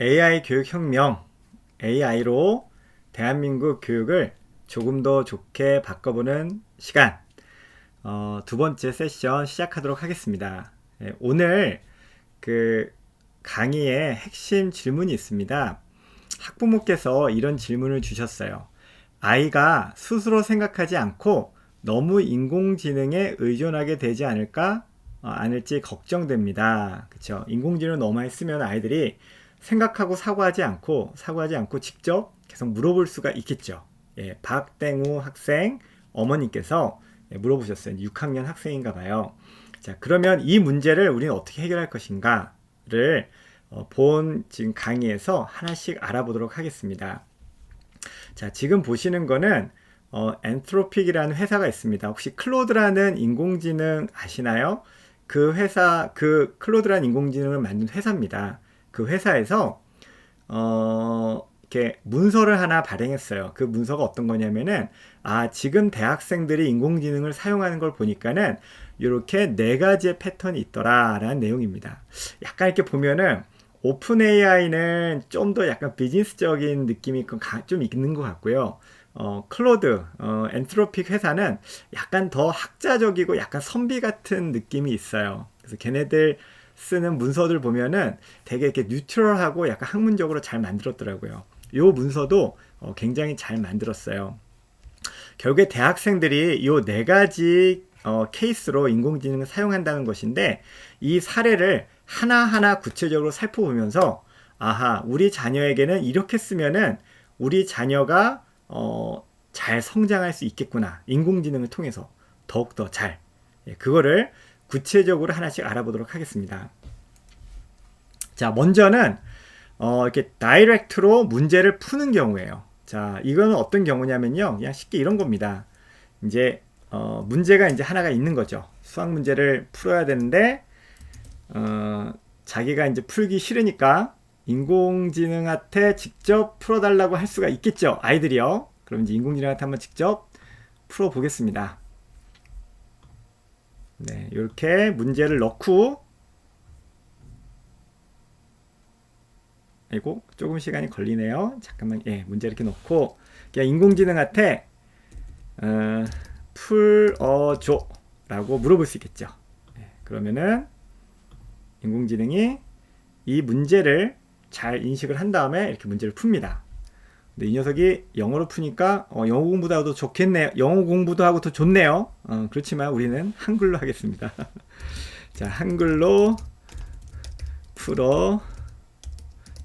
AI 교육혁명, AI로 대한민국 교육을 조금 더 좋게 바꿔보는 시간, 두 번째 세션 시작하도록 하겠습니다. 오늘 그 강의의 핵심 질문이 있습니다. 학부모께서 이런 질문을 주셨어요. 아이가 스스로 생각하지 않고 너무 인공지능에 의존하게 되지 않을까? 않을지 걱정됩니다. 그쵸? 인공지능 너무 많이 쓰면 아이들이 생각하고 사고하지 않고 직접 계속 물어볼 수가 있겠죠. 예, 박땡우 학생 어머님께서 물어보셨어요. 6학년 학생인가 봐요. 자, 그러면 이 문제를 우리는 어떻게 해결할 것인가를 본 지금 강의에서 하나씩 알아보도록 하겠습니다. 자, 지금 보시는 거는 엔트로픽이라는 회사가 있습니다. 혹시 클로드라는 인공지능 아시나요? 그 회사, 그 클로드라는 인공지능을 만든 회사입니다. 그 회사에서 이렇게 문서를 하나 발행했어요. 그 문서가 어떤 거냐면은 지금 대학생들이 인공지능을 사용하는 걸 보니까는 이렇게 네 가지의 패턴이 있더라라는 내용입니다. 약간 이렇게 보면은 오픈 AI는 좀 더 약간 비즈니스적인 느낌이 좀 있는 것 같고요. 클로드, 엔트로픽 회사는 약간 더 학자적이고 약간 선비 같은 느낌이 있어요. 그래서 걔네들 쓰는 문서들 보면은 되게 이렇게 뉴트럴하고 약간 학문적으로 잘 만들었더라고요. 요 문서도 굉장히 잘 만들었어요. 결국에 대학생들이 이 네 가지 케이스로 인공지능을 사용한다는 것인데 이 사례를 하나하나 구체적으로 살펴보면서 우리 자녀에게는 이렇게 쓰면은 우리 자녀가 잘 성장할 수 있겠구나. 인공지능을 통해서 더욱더 잘. 그거를 구체적으로 하나씩 알아보도록 하겠습니다. 자, 먼저는 이렇게 다이렉트로 문제를 푸는 경우예요. 자, 이거는 어떤 경우냐면요. 그냥 쉽게 이런 겁니다. 이제 문제가 이제 하나가 있는 거죠. 수학 문제를 풀어야 되는데 자기가 이제 풀기 싫으니까 인공지능한테 직접 풀어달라고 할 수가 있겠죠. 아이들이요. 그럼 이제 인공지능한테 한번 직접 풀어보겠습니다. 네, 이렇게 문제를 넣고 아이고 조금 시간이 걸리네요. 잠깐만, 문제 이렇게 넣고 그냥 인공지능한테 풀어줘 라고 물어볼 수 있겠죠. 그러면은 인공지능이 이 문제를 잘 인식을 한 다음에 이렇게 문제를 풉니다. 근데 이 녀석이 영어로 푸니까 영어 공부도 하고 더 좋겠네요. 영어 공부도 하고 더 좋네요. 그렇지만 우리는 한글로 하겠습니다. 자, 한글로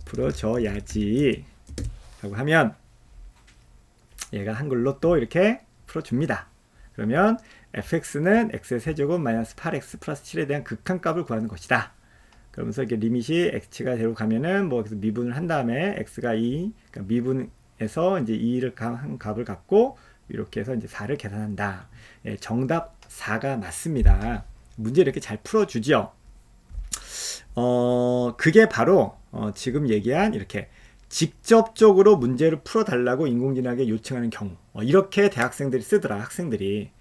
풀어줘야지 라고 하면 얘가 한글로 또 이렇게 풀어줍니다. 그러면 fx는 x의 세제곱 마이너스 8x 플러스 7에 대한 극한값을 구하는 것이다. 그러면서 이렇게 리밋이 x가 되로 가면은 뭐 그래서 미분을 한 다음에 x가 2, 그러니까 미분에서 이제 2를 한 값을 갖고 이렇게 해서 이제 4를 계산한다. 정답 4가 맞습니다. 문제 이렇게 잘 풀어주죠. 그게 바로 지금 얘기한 이렇게 직접적으로 문제를 풀어달라고 인공지능에게 요청하는 경우. 이렇게 대학생들이 쓰더라, 학생들이.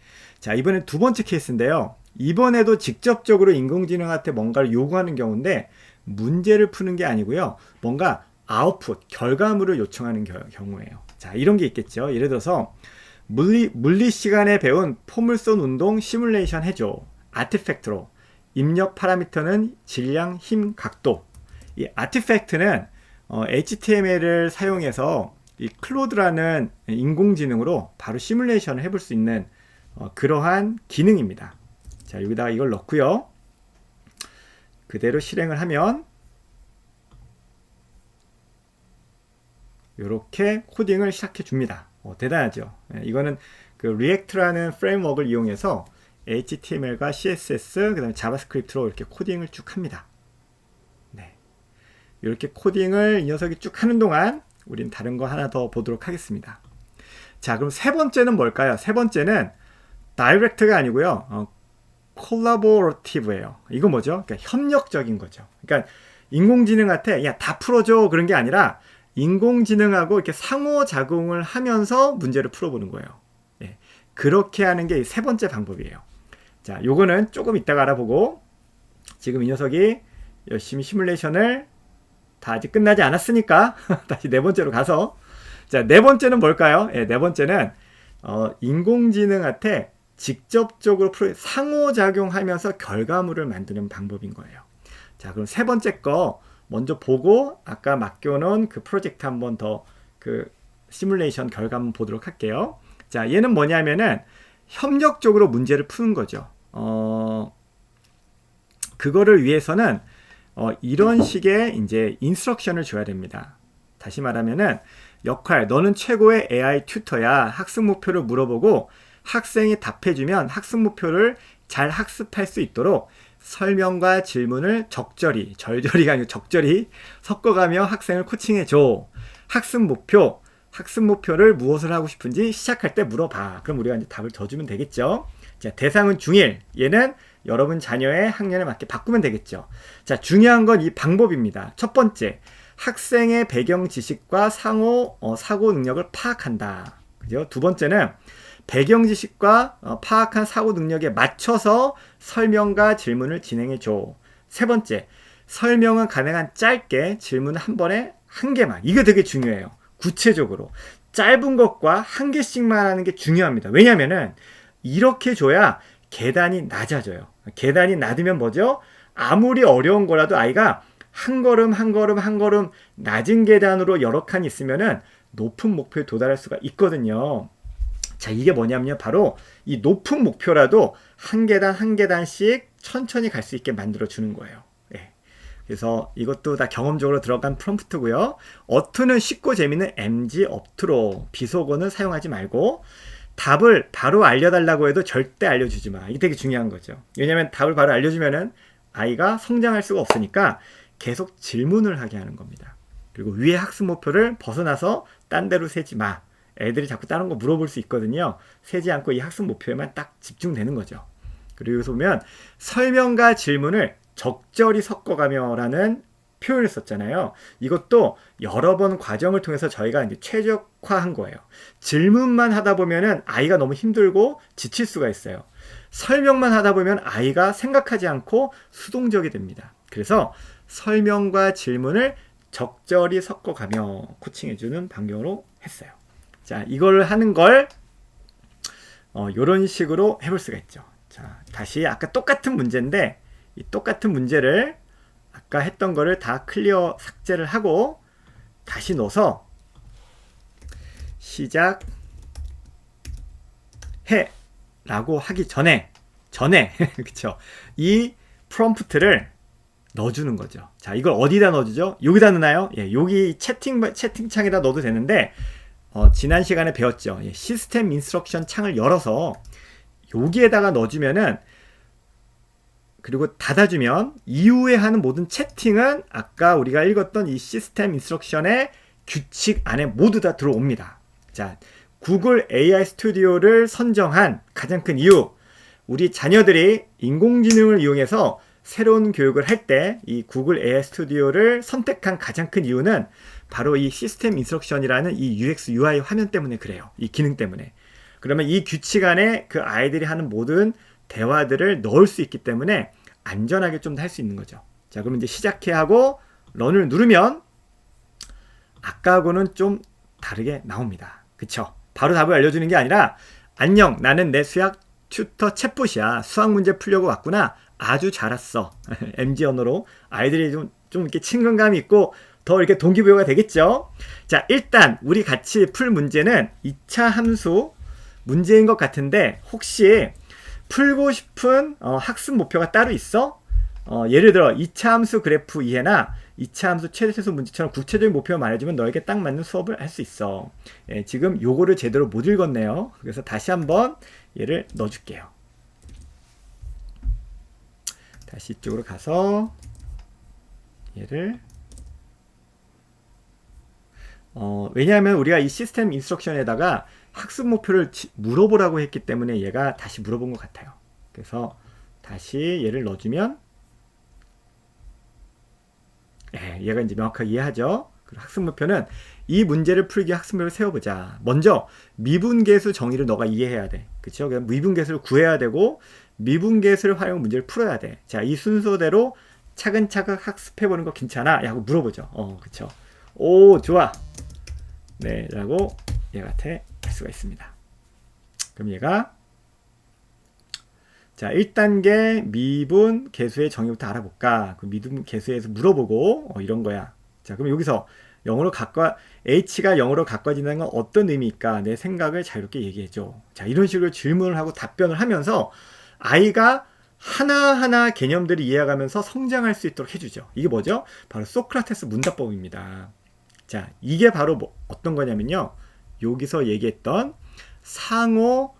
자, 이번엔 두 번째 케이스인데요. 이번에도 직접적으로 인공지능한테 뭔가를 요구하는 경우인데 문제를 푸는 게 아니고요. 뭔가 아웃풋, 결과물을 요청하는 경우예요. 자, 이런 게 있겠죠. 예를 들어서 물리 시간에 배운 포물선 운동 시뮬레이션 해줘. 아티팩트로. 입력 파라미터는 질량, 힘, 각도. 이 아티팩트는 HTML을 사용해서 이 클로드라는 인공지능으로 바로 시뮬레이션을 해볼 수 있는 그러한 기능입니다. 자, 여기다가 이걸 넣고요. 그대로 실행을 하면 이렇게 코딩을 시작해 줍니다. 대단하죠. 이거는 그 리액트라는 프레임워크를 이용해서 HTML과 CSS, 그 다음에 자바스크립트로 이렇게 코딩을 쭉 합니다. 네. 이렇게 코딩을 이 녀석이 쭉 하는 동안 우린 다른 거 하나 더 보도록 하겠습니다. 자, 그럼 세 번째는 뭘까요? 세 번째는 다이렉트가 아니고요. 콜라보레이티브예요. 이거 뭐죠? 그러니까 협력적인 거죠. 그러니까 인공지능한테 야, 다 풀어줘 그런 게 아니라 인공지능하고 이렇게 상호작용을 하면서 문제를 풀어보는 거예요. 그렇게 하는 게 세 번째 방법이에요. 자, 요거는 조금 이따가 알아보고 지금 이 녀석이 열심히 시뮬레이션을 다 아직 끝나지 않았으니까 다시 네 번째로 가서, 자, 네 번째는 뭘까요? 네 번째는 인공지능한테 직접적으로 상호작용하면서 결과물을 만드는 방법인 거예요. 자, 그럼 세 번째 거 먼저 보고 아까 맡겨놓은 그 프로젝트 한번 더 그 시뮬레이션 결과 한번 보도록 할게요. 자, 얘는 뭐냐면은 협력적으로 문제를 푸는 거죠. 그거를 위해서는 이런 식의 이제 인스트럭션을 줘야 됩니다. 다시 말하면은 역할, 너는 최고의 AI 튜터야. 학습 목표를 물어보고 학생이 답해주면 학습 목표를 잘 학습할 수 있도록 설명과 질문을 절절히가 아니고 적절히 섞어가며 학생을 코칭해줘. 학습 목표를 무엇을 하고 싶은지 시작할 때 물어봐. 그럼 우리가 이제 답을 더 주면 되겠죠. 자, 대상은 중1. 얘는 여러분 자녀의 학년에 맞게 바꾸면 되겠죠. 자, 중요한 건 이 방법입니다. 첫 번째, 학생의 배경 지식과 사고 능력을 파악한다. 그죠? 두 번째는 배경 지식과 파악한 사고 능력에 맞춰서 설명과 질문을 진행해줘. 세 번째, 설명은 가능한 짧게, 질문은 한 번에 한 개만. 이거 되게 중요해요. 구체적으로. 짧은 것과 한 개씩만 하는 게 중요합니다. 왜냐면은 이렇게 줘야 계단이 낮아져요. 계단이 낮으면 뭐죠? 아무리 어려운 거라도 아이가 한 걸음 낮은 계단으로 여러 칸 있으면은 높은 목표에 도달할 수가 있거든요. 자, 이게 뭐냐면요. 바로 이 높은 목표라도 한 계단씩 천천히 갈 수 있게 만들어 주는 거예요. 네. 그래서 이것도 다 경험적으로 들어간 프롬프트고요. 어투는 쉽고 재미있는 MG 업투로, 비속어는 사용하지 말고, 답을 바로 알려달라고 해도 절대 알려주지 마. 이게 되게 중요한 거죠. 왜냐면 답을 바로 알려주면은 아이가 성장할 수가 없으니까 계속 질문을 하게 하는 겁니다. 그리고 위의 학습 목표를 벗어나서 딴 데로 세지 마. 애들이 자꾸 다른 거 물어볼 수 있거든요. 세지 않고 이 학습 목표에만 딱 집중되는 거죠. 그리고 여기서 보면 설명과 질문을 적절히 섞어가며라는 표현을 썼잖아요. 이것도 여러 번 과정을 통해서 저희가 이제 최적화한 거예요. 질문만 하다 보면은 아이가 너무 힘들고 지칠 수가 있어요. 설명만 하다 보면 아이가 생각하지 않고 수동적이 됩니다. 그래서 설명과 질문을 적절히 섞어가며 코칭해주는 방향으로 했어요. 자, 이걸 하는 걸 이런 식으로 해볼 수가 있죠. 자, 다시 아까 똑같은 문제인데 이 똑같은 문제를 아까 했던 거를 다 클리어 삭제를 하고 다시 넣어서 시작해 라고 하기 전에 그쵸? 이 프롬프트를 넣어주는 거죠. 자, 이걸 어디다 넣어주죠? 여기다 넣나요? 예, 여기 채팅창에다 넣어도 되는데 지난 시간에 배웠죠. 예, 시스템 인스트럭션 창을 열어서 여기에다가 넣어주면은, 그리고 닫아주면 이후에 하는 모든 채팅은 아까 우리가 읽었던 이 시스템 인스트럭션의 규칙 안에 모두 다 들어옵니다. 자, 구글 AI 스튜디오를 선정한 가장 큰 이유, 우리 자녀들이 인공지능을 이용해서 새로운 교육을 할 때 이 구글 AI 스튜디오를 선택한 가장 큰 이유는 바로 이 시스템 인스트럭션이라는 이 UX, UI 화면 때문에 그래요. 이 기능 때문에. 그러면 이 규칙 안에 그 아이들이 하는 모든 대화들을 넣을 수 있기 때문에 안전하게 좀 더 할 수 있는 거죠. 자, 그럼 이제 시작해 하고 런을 누르면 아까하고는 좀 다르게 나옵니다. 그쵸? 바로 답을 알려주는 게 아니라, 안녕, 나는 내 수학 튜터 챗봇이야. 수학 문제 풀려고 왔구나. 아주 잘 왔어. MG 언어로 아이들이 좀 이렇게 친근감이 있고 더 이렇게 동기부여가 되겠죠. 자, 일단 우리 같이 풀 문제는 2차 함수 문제인 것 같은데, 혹시 풀고 싶은 학습 목표가 따로 있어? 예를 들어 2차 함수 그래프 이해나 2차 함수 최대최소 문제처럼 구체적인 목표를 말해주면 너에게 딱 맞는 수업을 할 수 있어. 예, 지금 요거를 제대로 못 읽었네요. 그래서 다시 한번 얘를 넣어줄게요. 다시 이쪽으로 가서 얘를 왜냐하면 우리가 이 시스템 인스트럭션에다가 학습 목표를 물어보라고 했기 때문에 얘가 다시 물어본 것 같아요. 그래서 다시 얘를 넣어주면 얘가 이제 명확하게 이해하죠. 그리고 학습 목표는 이 문제를 풀기 위해 학습 목표를 세워보자. 먼저 미분계수 정의를 너가 이해해야 돼. 그쵸? 미분계수를 구해야 되고 미분계수를 활용한 문제를 풀어야 돼. 자, 이 순서대로 차근차근 학습해보는 거 괜찮아? 하고 물어보죠. 그쵸. 오, 좋아. 네, 라고 얘한테 할 수가 있습니다. 그럼 얘가 자, 1단계 미분 계수의 정의부터 알아볼까? 그 미분 계수에서 물어보고 이런 거야. 자, 그럼 여기서 H가 0으로 가까워진다는 건 어떤 의미일까? 내 생각을 자유롭게 얘기해줘. 자, 이런 식으로 질문을 하고 답변을 하면서 아이가 하나하나 개념들을 이해해가면서 성장할 수 있도록 해주죠. 이게 뭐죠? 바로 소크라테스 문답법입니다. 자, 이게 바로 어떤 거냐면요. 여기서 얘기했던 상호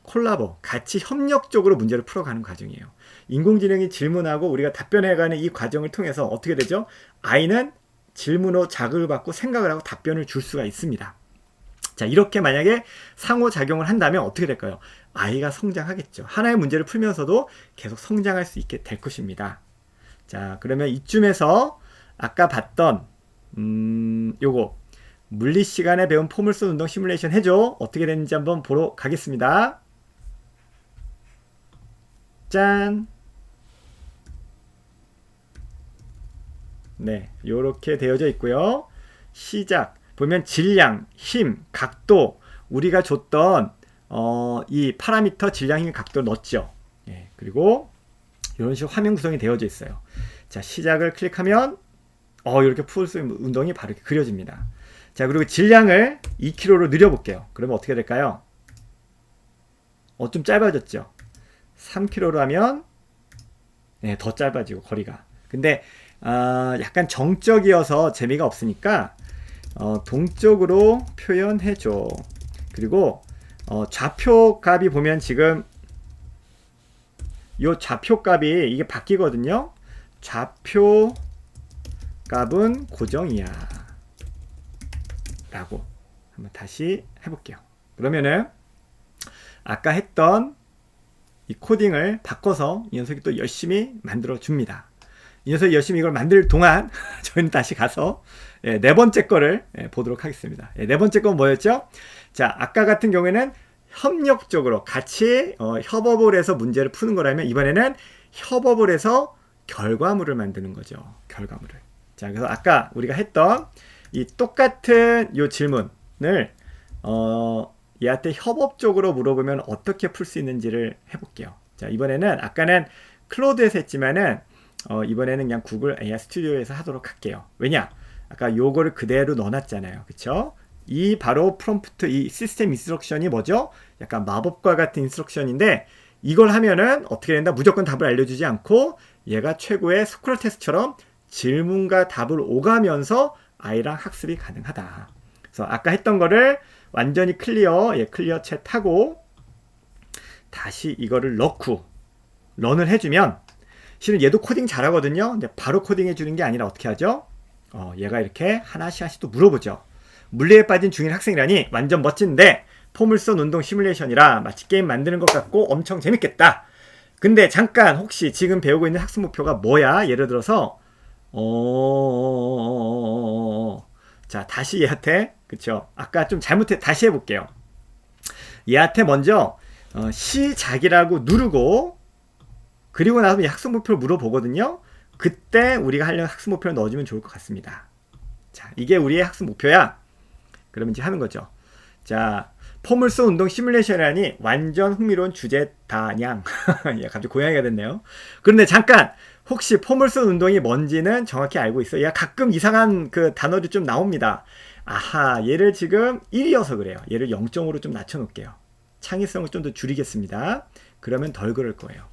콜라보, 같이 협력적으로 문제를 풀어가는 과정이에요. 인공지능이 질문하고 우리가 답변해가는 이 과정을 통해서 어떻게 되죠? 아이는 질문으로 자극을 받고 생각을 하고 답변을 줄 수가 있습니다. 자, 이렇게 만약에 상호작용을 한다면 어떻게 될까요? 아이가 성장하겠죠. 하나의 문제를 풀면서도 계속 성장할 수 있게 될 것입니다. 자, 그러면 이쯤에서 아까 봤던 요거 물리 시간에 배운 포물선 운동 시뮬레이션 해줘. 어떻게 되는지 한번 보러 가겠습니다. 짠! 네, 요렇게 되어져 있고요. 시작 보면 질량, 힘, 각도 우리가 줬던 이 파라미터 질량, 힘, 각도 넣었죠. 예, 그리고 이런 식으로 화면 구성이 되어져 있어요. 자, 시작을 클릭하면 이렇게 풀스 운동이 바로 이렇게 그려집니다. 자, 그리고 질량을 2kg로 늘려볼게요. 그러면 어떻게 될까요? 좀 짧아졌죠. 3kg로 하면 네, 더 짧아지고 거리가. 근데 약간 정적이어서 재미가 없으니까 동적으로 표현해줘. 그리고 좌표 값이 보면 지금 요 좌표 값이 이게 바뀌거든요. 좌표 값은 고정이야 라고 한번 다시 해볼게요. 그러면은 아까 했던 이 코딩을 바꿔서 이 녀석이 또 열심히 만들어 줍니다. 이 녀석이 열심히 이걸 만들 동안 저희는 다시 가서 네 번째 거를 보도록 하겠습니다. 네 번째 건 뭐였죠? 자, 아까 같은 경우에는 협력적으로 같이 협업을 해서 문제를 푸는 거라면 이번에는 협업을 해서 결과물을 만드는 거죠. 결과물을. 자, 그래서 아까 우리가 했던 이 똑같은 요 질문을 얘한테 협업적으로 물어보면 어떻게 풀 수 있는지를 해볼게요. 자, 이번에는 아까는 클로드에서 했지만은 이번에는 그냥 구글 AI 스튜디오에서 하도록 할게요. 왜냐? 아까 요거를 그대로 넣어놨잖아요. 그쵸? 이 바로 프롬프트, 이 시스템 인스트럭션이 뭐죠? 약간 마법과 같은 인스트럭션인데 이걸 하면은 어떻게 된다? 무조건 답을 알려주지 않고 얘가 최고의 소크라테스처럼 질문과 답을 오가면서 아이랑 학습이 가능하다. 그래서 아까 했던 거를 완전히 클리어 챗 하고 다시 이거를 넣고 런을 해주면 실은 얘도 코딩 잘하거든요. 근데 바로 코딩 해주는 게 아니라 어떻게 하죠? 얘가 이렇게 하나씩 또 물어보죠. 물리에 빠진 중일 학생이라니 완전 멋진데 포물선 운동 시뮬레이션이라 마치 게임 만드는 것 같고 엄청 재밌겠다. 근데 잠깐 혹시 지금 배우고 있는 학습 목표가 뭐야? 예를 들어서 자, 다시 얘한테 그쵸? 아까 좀 다시 해볼게요. 얘한테 먼저 시작이라고 누르고 그리고 나서 학습 목표를 물어보거든요. 그때 우리가 하려는 학습 목표를 넣어주면 좋을 것 같습니다. 자, 이게 우리의 학습 목표야. 그러면 이제 하는 거죠. 자, 포물선 운동 시뮬레이션이라니 완전 흥미로운 주제다냥. 갑자기 고양이가 됐네요. 그런데 잠깐 혹시 포물선 운동이 뭔지는 정확히 알고 있어요? 야, 가끔 이상한 그 단어도 좀 나옵니다. 아하, 얘를 지금 1이어서 그래요. 얘를 0.5로 좀 낮춰놓을게요. 창의성을 좀 더 줄이겠습니다. 그러면 덜 그럴 거예요.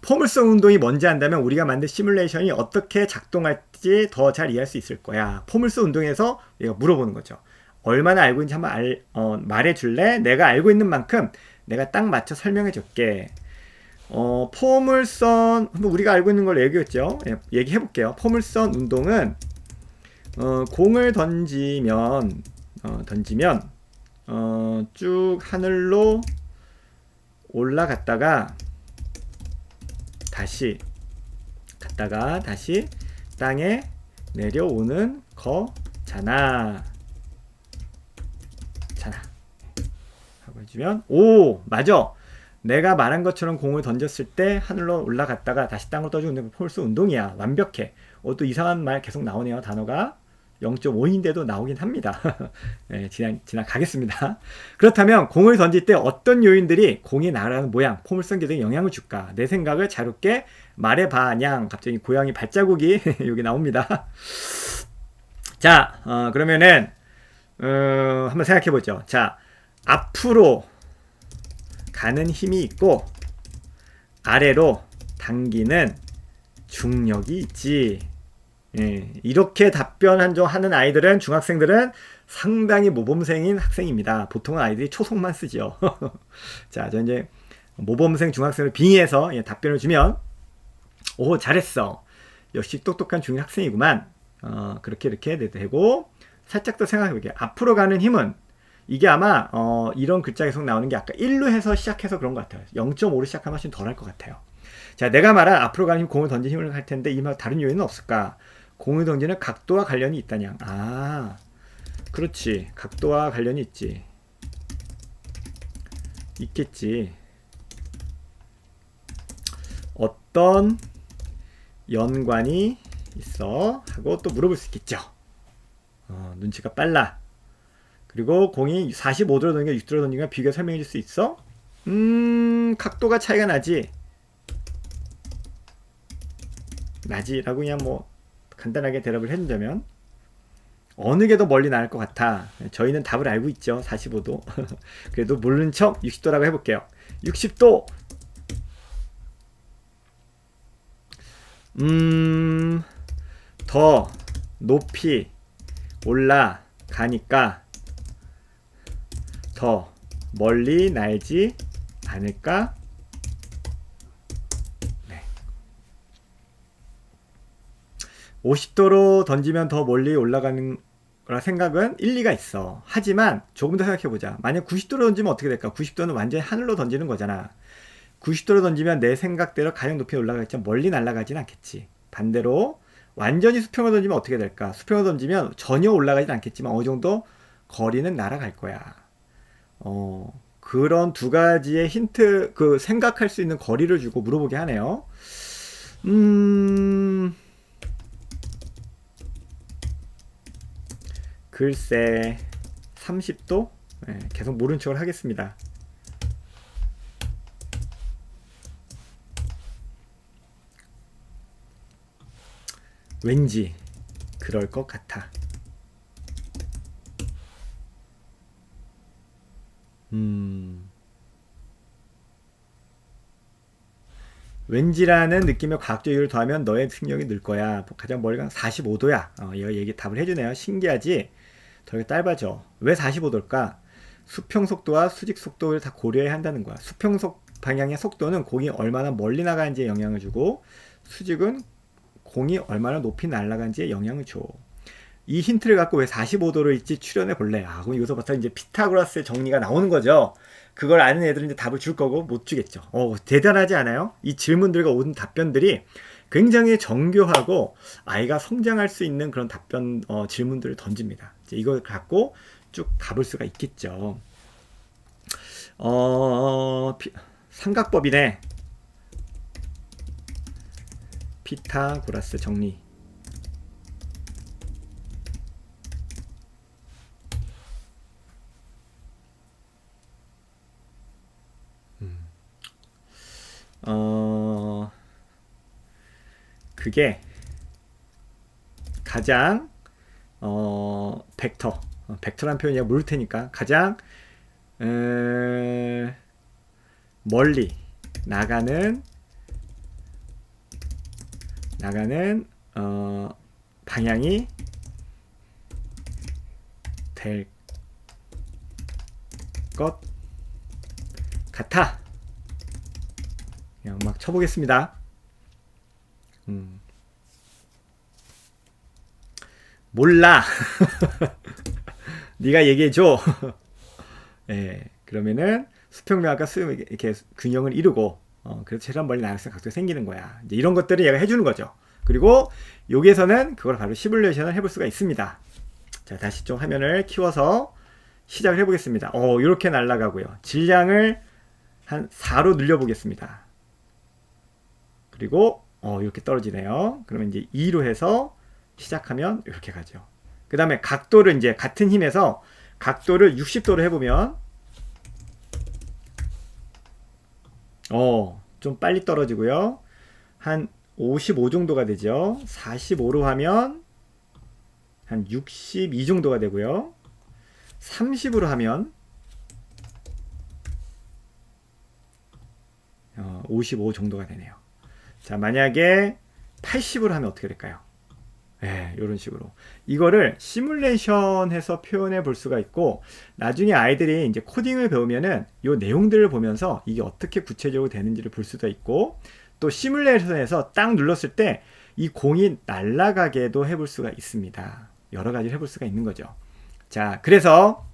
포물선 운동이 뭔지 안다면 우리가 만든 시뮬레이션이 어떻게 작동할지 더 잘 이해할 수 있을 거야. 포물선 운동에서 얘가 물어보는 거죠. 얼마나 알고 있는지 한번 말해줄래? 내가 알고 있는 만큼 내가 딱 맞춰 설명해 줄게. 포물선 우리가 알고 있는 걸 얘기했죠. 얘기해 볼게요. 포물선 운동은 공을 던지면 쭉 하늘로 올라갔다가 다시 땅에 내려오는 거잖아. 하고 해주면 오, 맞아. 내가 말한 것처럼 공을 던졌을 때 하늘로 올라갔다가 다시 땅으로 떠주는 폴스 운동이야. 완벽해. 또 이상한 말 계속 나오네요. 단어가 0.5인데도 나오긴 합니다. 네, 지나가겠습니다. 그렇다면 공을 던질 때 어떤 요인들이 공이 날아가는 모양, 포물선 기동에 영향을 줄까? 내 생각을 자유롭게 말해봐냥. 갑자기 고양이 발자국이 여기 나옵니다. 자, 그러면은 한번 생각해보죠. 자, 앞으로 가는 힘이 있고 아래로 당기는 중력이 있지. 예, 이렇게 답변하는 아이들은, 중학생들은 상당히 모범생인 학생입니다. 보통은 아이들이 초성만 쓰죠. 자, 저 이제 모범생 중학생을 빙의해서 답변을 주면, 오, 잘했어. 역시 똑똑한 중일 학생이구만. 그렇게 이렇게 되고, 살짝 더 생각해 볼게요. 앞으로 가는 힘은, 이게 아마 이런 글자 계속 나오는 게 아까 1로 해서 시작해서 그런 것 같아요. 0.5로 시작하면 훨씬 덜 할 것 같아요. 자, 내가 말한 앞으로 가는 힘, 공을 던진 힘을 할 텐데 이 말 다른 요인은 없을까? 공을 던지는 각도와 관련이 있다냐? 아, 그렇지. 각도와 관련이 있지. 있겠지. 어떤 연관이 있어? 하고 또 물어볼 수 있겠죠. 눈치가 빨라. 그리고 공이 45도로 던지가 60도로 던지가 비교 설명해 줄 수 있어? 각도가 차이가 나지. 라고 그냥 뭐 간단하게 대답을 해준다면, 어느 게 더 멀리 나갈 것 같아? 저희는 답을 알고 있죠. 45도. 그래도 모르는 척 60도라고 해볼게요. 60도. 더 높이 올라가니까 더 멀리 날지 않을까? 네. 50도로 던지면 더 멀리 올라가는 거라 생각은 일리가 있어. 하지만 조금 더 생각해보자. 만약 90도로 던지면 어떻게 될까? 90도는 완전히 하늘로 던지는 거잖아. 90도로 던지면 내 생각대로 가장 높이 올라가겠지만 멀리 날아가진 않겠지. 반대로 완전히 수평으로 던지면 어떻게 될까? 수평으로 던지면 전혀 올라가진 않겠지만 어느 정도 거리는 날아갈 거야. 그런 두 가지의 힌트, 생각할 수 있는 거리를 주고 물어보게 하네요. 글쎄, 30도? 네, 계속 모른 척을 하겠습니다. 왠지 그럴 것 같아. 왠지라는 느낌의 과학적 이유를 더하면 너의 승력이 늘 거야. 가장 멀리 간 45도야. 얘가 얘기 답을 해주네요. 신기하지? 더 짧아져. 왜 45도일까? 수평 속도와 수직 속도를 다 고려해야 한다는 거야. 수평 방향의 속도는 공이 얼마나 멀리 나가는지에 영향을 주고, 수직은 공이 얼마나 높이 날아간지에 영향을 줘. 이 힌트를 갖고 왜 45도를 있지 추려내 볼래? 그럼 여기서부터 이제 피타고라스의 정리가 나오는 거죠. 그걸 아는 애들은 이제 답을 줄 거고 못 주겠죠. 대단하지 않아요? 이 질문들과 오는 답변들이 굉장히 정교하고 아이가 성장할 수 있는 그런 답변, 질문들을 던집니다. 이제 이걸 갖고 쭉 가볼 수가 있겠죠. 삼각법이네. 피타고라스 정리. 그게 가장 벡터란 표현이 모를 테니까 가장 멀리 나가는 방향이 될 것 같아. 그냥 막 쳐보겠습니다. 몰라. 네가 얘기해줘. 예, 그러면은 수평면과 이렇게 균형을 이루고, 그래서 최대한 멀리 나갈 수 있는 각도가 생기는 거야. 이제 이런 것들을 얘가 해주는 거죠. 그리고 여기에서는 그걸 바로 시뮬레이션을 해볼 수가 있습니다. 자, 다시 좀 화면을 키워서 시작을 해보겠습니다. 이렇게 날아가고요. 질량을 한 4로 늘려보겠습니다. 그리고 이렇게 떨어지네요. 그러면 이제 2로 해서 시작하면 이렇게 가죠. 그 다음에 각도를 이제 같은 힘에서 각도를 60도로 해보면 좀 빨리 떨어지고요. 한 55 정도가 되죠. 45로 하면 한 62 정도가 되고요. 30으로 하면 55 정도가 되네요. 자, 만약에 80으로 하면 어떻게 될까요? 네, 이런 식으로 이거를 시뮬레이션해서 표현해 볼 수가 있고, 나중에 아이들이 이제 코딩을 배우면은 이 내용들을 보면서 이게 어떻게 구체적으로 되는지를 볼 수도 있고, 또 시뮬레이션에서 딱 눌렀을 때 이 공이 날아가게도 해볼 수가 있습니다. 여러 가지를 해볼 수가 있는 거죠. 자, 그래서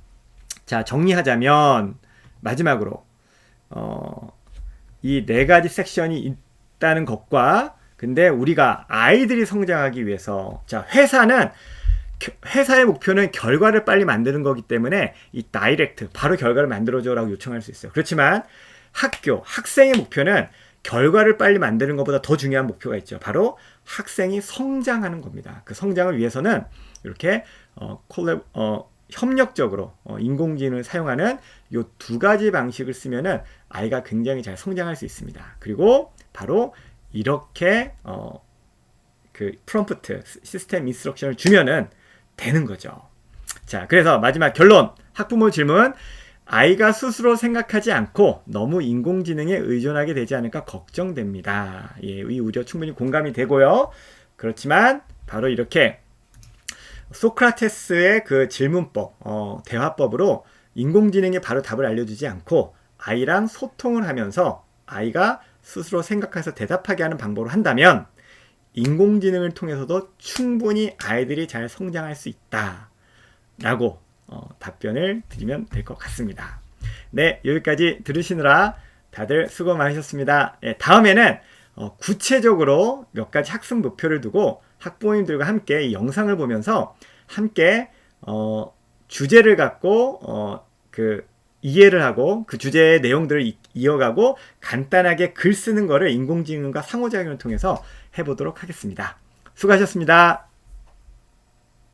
자, 정리하자면 마지막으로 이 네 가지 섹션이 있다는 것과, 근데 우리가 아이들이 성장하기 위해서, 자, 회사의 목표는 결과를 빨리 만드는 거기 때문에 이 다이렉트, 바로 결과를 만들어줘 라고 요청할 수 있어요. 그렇지만 학생의 목표는 결과를 빨리 만드는 것보다 더 중요한 목표가 있죠. 바로 학생이 성장하는 겁니다. 그 성장을 위해서는 이렇게 협력적으로 인공지능을 사용하는 이 두 가지 방식을 쓰면은 아이가 굉장히 잘 성장할 수 있습니다. 그리고 바로 이렇게 그 프롬프트, 시스템 인스트럭션을 주면은 되는 거죠. 자, 그래서 마지막 결론, 학부모 질문. 아이가 스스로 생각하지 않고 너무 인공지능에 의존하게 되지 않을까 걱정됩니다. 예, 이 우려 충분히 공감이 되고요. 그렇지만 바로 이렇게 소크라테스의 그 질문법, 대화법으로 인공지능이 바로 답을 알려주지 않고 아이랑 소통을 하면서 아이가 스스로 생각해서 대답하게 하는 방법으로 한다면 인공지능을 통해서도 충분히 아이들이 잘 성장할 수 있다 라고 답변을 드리면 될 것 같습니다. 네, 여기까지 들으시느라 다들 수고 많으셨습니다. 네, 다음에는 구체적으로 몇 가지 학습 목표를 두고 학부모님들과 함께 이 영상을 보면서 함께 주제를 갖고 그 이해를 하고 그 주제의 내용들을 이어가고 간단하게 글 쓰는 거를 인공지능과 상호작용을 통해서 해보도록 하겠습니다. 수고하셨습니다.